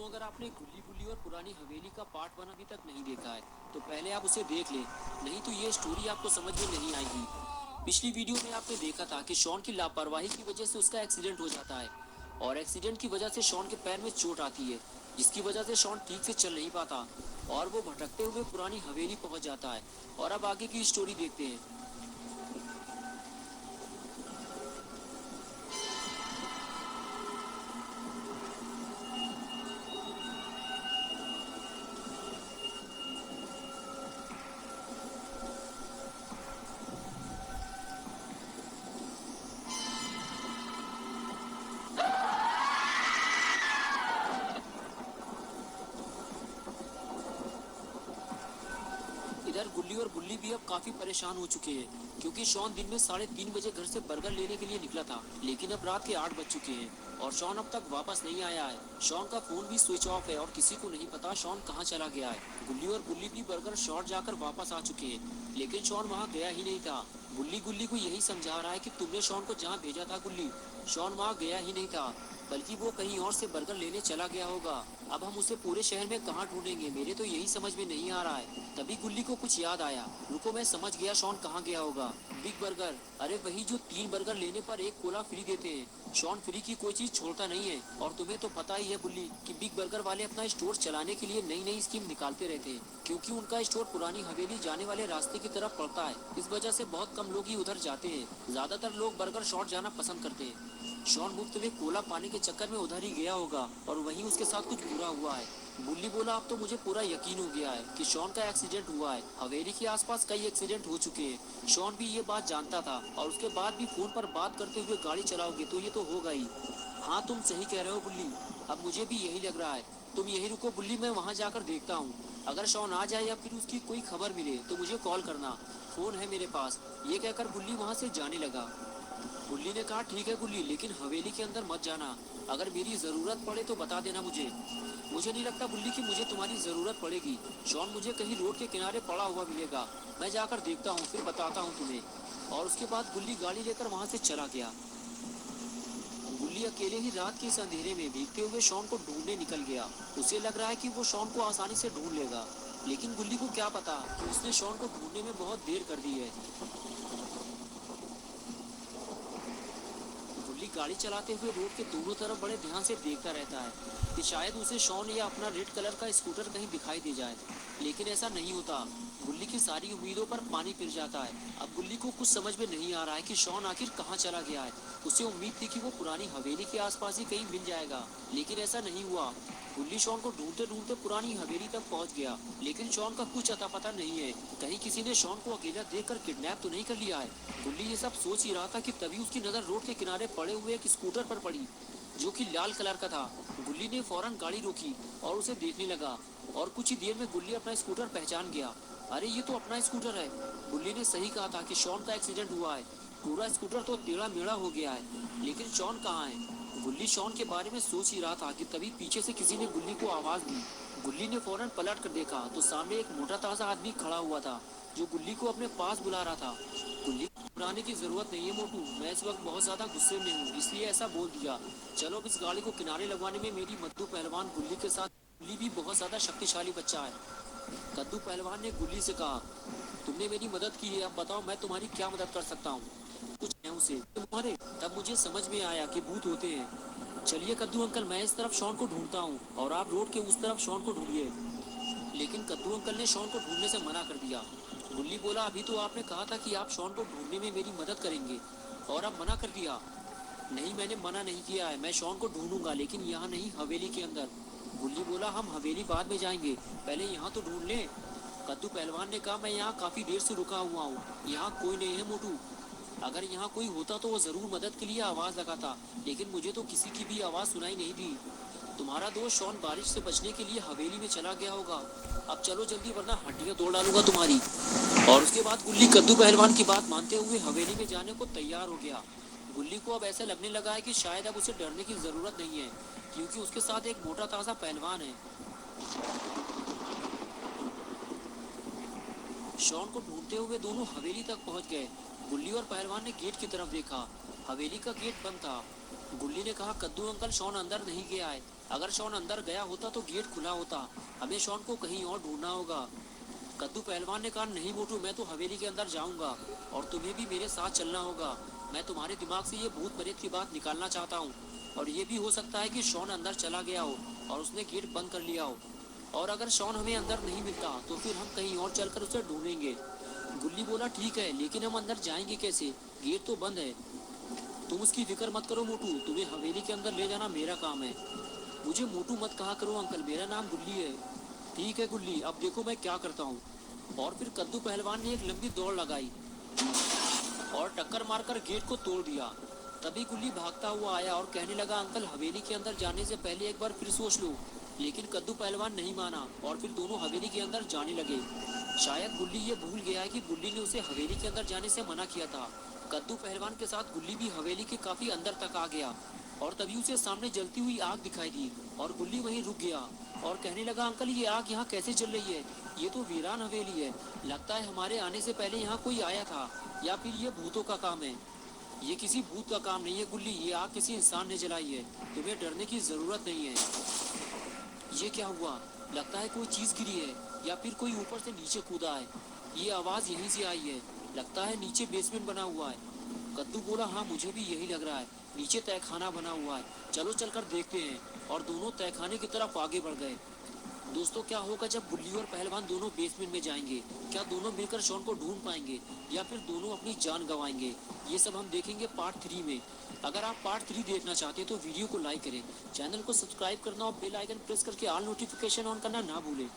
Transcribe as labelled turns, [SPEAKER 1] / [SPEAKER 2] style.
[SPEAKER 1] अगर आपने गुल्ली गुल्ली और पुरानी हवेली का पार्ट 1 अभी तक नहीं देखा है तो पहले आप उसे देख ले, नहीं तो ये स्टोरी आपको समझ में नहीं आएगी। पिछली वीडियो में आपने देखा था कि शॉन की लापरवाही की वजह से उसका एक्सीडेंट हो जाता है और एक्सीडेंट की वजह से शॉन के पैर में चोट आती है, जिसकी वजह से शॉन ठीक से चल नहीं पाता और वो भटकते हुए पुरानी हवेली पहुंच जाता है। और अब आगे की स्टोरी देखते हैं। इधर गुल्ली और बुल्ली भी अब काफी परेशान हो चुके हैं, क्योंकि शॉन दिन में 3:30 बजे घर से बर्गर लेने के लिए निकला था, लेकिन अब रात के 8 बज चुके हैं और शॉन अब तक वापस नहीं आया है। शॉन का फोन भी स्विच ऑफ है और किसी को नहीं पता शॉन कहाँ चला गया है। गुल्ली और बुल्ली भी बर्गर शॉट जाकर वापस आ चुके हैं, लेकिन शॉन वहाँ गया ही नहीं था। बुल्ली गुल्ली को यही समझा रहा है कि तुमने शॉन को जहाँ भेजा था गुल्ली, शॉन वहाँ गया ही नहीं था, बल्कि वो कहीं और से बर्गर लेने चला गया होगा। अब हम उसे पूरे शहर में कहाँ ढूंढेंगे, मेरे तो यही समझ में नहीं आ रहा है। तभी गुल्ली को कुछ याद आया, रुको मैं समझ गया शॉन कहाँ गया होगा। बिग बर्गर, अरे वही जो 3 बर्गर लेने पर 1 कोला फ्री देते हैं। शॉन फ्री की कोई चीज छोड़ता नहीं है और तुम्हें तो पता ही है बुल्ली कि बिग बर्गर वाले अपना स्टोर चलाने के लिए नई नई स्कीम निकालते रहते हैं, क्योंकि उनका स्टोर पुरानी हवेली जाने वाले रास्ते की तरफ पड़ता है। इस वजह से बहुत कम लोग ही उधर जाते हैं, ज्यादातर लोग बर्गर शॉट जाना पसंद करते हैं। शॉन मुफ्त में कोला पाने के चक्कर में उधर ही गया होगा और वहीं उसके साथ कुछ बुरा हुआ है। बुल्ली बोला अब तो मुझे पूरा यकीन हो गया है कि शॉन का एक्सीडेंट हुआ है। हवेली के आसपास कई एक्सीडेंट हो चुके हैं, शॉन भी ये बात जानता था और उसके बाद भी फोन पर बात करते हुए गाड़ी चलाओगे तो ये तो होगा ही। हाँ तुम सही कह रहे हो बुल्ली, अब मुझे भी यही लग रहा है। तुम यही रुको बुल्ली, मैं वहाँ जाकर देखता हूँ। अगर शॉन आ जाए या फिर उसकी कोई खबर मिले तो मुझे कॉल करना, फोन है मेरे पास। ये कहकर बुल्ली वहाँ से जाने लगा। गुल्ली ने कहा ठीक है गुल्ली, लेकिन हवेली के अंदर मत जाना। अगर मेरी जरूरत पड़े तो बता देना मुझे। मुझे नहीं लगता बुल्ली कि मुझे तुम्हारी जरूरत पड़ेगी। शॉन मुझे कहीं रोड के किनारे पड़ा हुआ मिलेगा, मैं जाकर देखता हूँ फिर बताता हूँ तुम्हें। और उसके बाद गुल्ली गाड़ी लेकर वहाँ से चला गया। गुल्ली अकेले ही रात के इस अंधेरे में भीगते हुए शॉन को ढूंढने निकल गया। उसे लग रहा है कि वो शॉन को आसानी से ढूंढ लेगा, लेकिन गुल्ली को क्या पता कि उसने शॉन को ढूंढने में बहुत देर कर दी है। गुल्ली गाड़ी चलाते हुए रोड के दोनों तरफ बड़े ध्यान से देखता रहता है कि शायद उसे शॉन या अपना रेड कलर का स्कूटर कहीं दिखाई दे जाए, लेकिन ऐसा नहीं होता। गुल्ली की सारी उम्मीदों पर पानी फिर जाता है। अब गुल्ली को कुछ समझ में नहीं आ रहा है कि शॉन आखिर कहाँ चला गया है। उसे उम्मीद थी कि वो पुरानी हवेली के आसपास ही कहीं मिल जाएगा, लेकिन ऐसा नहीं हुआ। गुल्ली शॉन को ढूंढते ढूंढते पुरानी हवेली तक पहुंच गया, लेकिन शॉन का कुछ अता पता नहीं है। कहीं किसी ने शॉन को अकेला देखकर किडनैप तो नहीं कर लिया है। गुल्ली ये सब सोच ही रहा था कि तभी उसकी नजर रोड के किनारे पड़े हुए एक स्कूटर पर पड़ी, जो कि लाल कलर का था। गुल्ली ने फौरन गाड़ी रोकी और उसे देखने लगा और कुछ ही देर में गुल्ली अपना स्कूटर पहचान गया। अरे ये तो अपना स्कूटर है। गुल्ली ने सही कहा था कि शॉन का एक्सीडेंट हुआ है, पूरा स्कूटर तो टेढ़ा मेढ़ा हो गया है, लेकिन शॉन कहाँ है। गुल्ली शॉन के बारे में सोच ही रहा था कि तभी पीछे से किसी ने गुल्ली को आवाज दी। गुल्ली ने फौरन पलट कर देखा तो सामने एक मोटा ताजा आदमी खड़ा हुआ था, जो गुल्ली को अपने पास बुला रहा था। गुल्ली को घबराने की जरूरत नहीं है मोटू, मैं इस वक्त बहुत ज्यादा गुस्से में हूँ, इसलिए ऐसा बोल दिया। चलो अब इस गाड़ी को किनारे लगवाने में मेरी मद्दू पहलवान गुल्ली के साथ। गुल्ली भी बहुत ज्यादा शक्तिशाली बच्चा है। कद्दू पहलवान ने गुल्ली से कहा, तुमने मेरी मदद की है, अब बताओ मैं तुम्हारी क्या मदद कर सकता हूँ। कुछ है उसे तुम्हारे। तब मुझे समझ में आया कि भूत होते हैं। चलिए कद्दू अंकल, मैं इस तरफ शॉन को ढूंढता हूँ और आप रोड के उस तरफ शॉन को ढूंढिए। लेकिन कद्दू अंकल ने शॉन को ढूंढने से मना कर दिया। गुल्ली बोला, अभी तो आपने कहा था कि आप शॉन को ढूंढने में मेरी मदद करेंगे और अब मना कर दिया। नहीं, मैंने मना नहीं किया है, मैं शॉन को ढूंढूंगा, लेकिन यहाँ नहीं, हवेली के अंदर। गुल्ली बोला, हम हवेली बाद में जाएंगे, पहले यहाँ तो ढूंढ लें। कद्दू पहलवान ने कहा, मैं यहाँ काफी देर से रुका हुआ हूँ, यहाँ कोई नहीं है मोटू। अगर यहाँ कोई होता तो वो जरूर मदद के लिए आवाज लगाता, लेकिन मुझे तो किसी की भी आवाज सुनाई नहीं दी। तुम्हारा दोस्त शॉन बारिश से बचने के लिए हवेली में चला गया होगा। अब चलो जल्दी, वरना हड्डियां तोड़ डालूंगा तुम्हारी। और उसके बाद गुल्ली कद्दू पहलवान की बात मानते हुए हवेली में जाने को तैयार हो गया। गुल्ली को अब ऐसा लगने लगा है कि शायद अब उसे डरने की जरूरत नहीं है, क्योंकि उसके साथ एक मोटा ताजा पहलवान है। शॉन को ढूंढते हुए दोनों हवेली तक पहुंच गए। गुल्ली और पहलवान ने गेट की तरफ देखा, हवेली का गेट बंद था। गुल्ली ने कहा, कद्दू अंकल, शॉन अंदर नहीं गया है। अगर शॉन अंदर गया होता तो गेट खुला होता। हमें शॉन को कहीं और ढूंढना होगा। कद्दू पहलवान ने कहा, नहीं मोटू, मैं तो हवेली के अंदर जाऊंगा और तुम्हें भी मेरे साथ चलना होगा। मैं तुम्हारे दिमाग से ये भूत प्रेत की बात निकालना चाहता हूँ। और ये भी हो सकता है कि शॉन अंदर चला गया हो और उसने गेट बंद कर लिया हो। और अगर शॉन हमें अंदर नहीं मिलता तो फिर हम कहीं और चलकर उसे ढूंढेंगे। गुल्ली बोला, ठीक है, लेकिन हम अंदर जाएंगे कैसे? गेट तो बंद है। तुम उसकी फिक्र मत करो मोटू, तुम्हें हवेली के अंदर ले जाना मेरा काम है। मुझे मोटू मत कहा करो अंकल, मेरा नाम गुल्ली है। ठीक है गुल्ली, अब देखो मैं क्या करता हूँ। और फिर कद्दू पहलवान ने एक लंबी दौड़ लगाई और टक्कर मारकर गेट को तोड़ दिया। तभी गुल्ली भागता हुआ आया और कहने लगा, अंकल, हवेली के अंदर जाने से पहले एक बार फिर सोच लो। लेकिन कद्दू पहलवान नहीं माना और फिर दोनों हवेली के अंदर जाने लगे। शायद गुल्ली ये भूल गया है कि गुल्ली ने उसे हवेली के अंदर जाने से मना किया था। कद्दू पहलवान के साथ गुल्ली भी हवेली के काफी अंदर तक आ गया और तभी उसे सामने जलती हुई आग दिखाई दी और गुल्ली वहीं रुक गया और कहने लगा, अंकल, ये आग यहाँ कैसे जल रही है? ये तो वीरान हवेली है। लगता है हमारे आने से पहले यहाँ कोई आया था, या फिर ये भूतों का काम है। ये किसी भूत का काम नहीं है गुल्ली, ये आग किसी इंसान ने जलाई है। तुम्हें डरने की जरूरत नहीं है। ये क्या हुआ? लगता है कोई चीज गिरी है या फिर कोई ऊपर से नीचे कूदा है। ये आवाज यहीं से आई है। लगता है नीचे बेसमेंट बना हुआ है। कद्दू बोला, हाँ, मुझे भी यही लग रहा है। नीचे तहखाना बना हुआ है। चलो चलकर देखते हैं। और दोनों तहखाने की तरफ आगे बढ़ गए। दोस्तों, क्या होगा जब गुल्ली और पहलवान दोनों बेसमेंट में जाएंगे? क्या दोनों मिलकर शॉन को ढूंढ पाएंगे या फिर दोनों अपनी जान गंवाएंगे? ये सब हम देखेंगे पार्ट 3 में। अगर आप पार्ट 3 देखना चाहते हैं तो वीडियो को लाइक करें, चैनल को सब्सक्राइब करना और बेल आइकन प्रेस करके ऑल नोटिफिकेशन ऑन करना ना भूलें।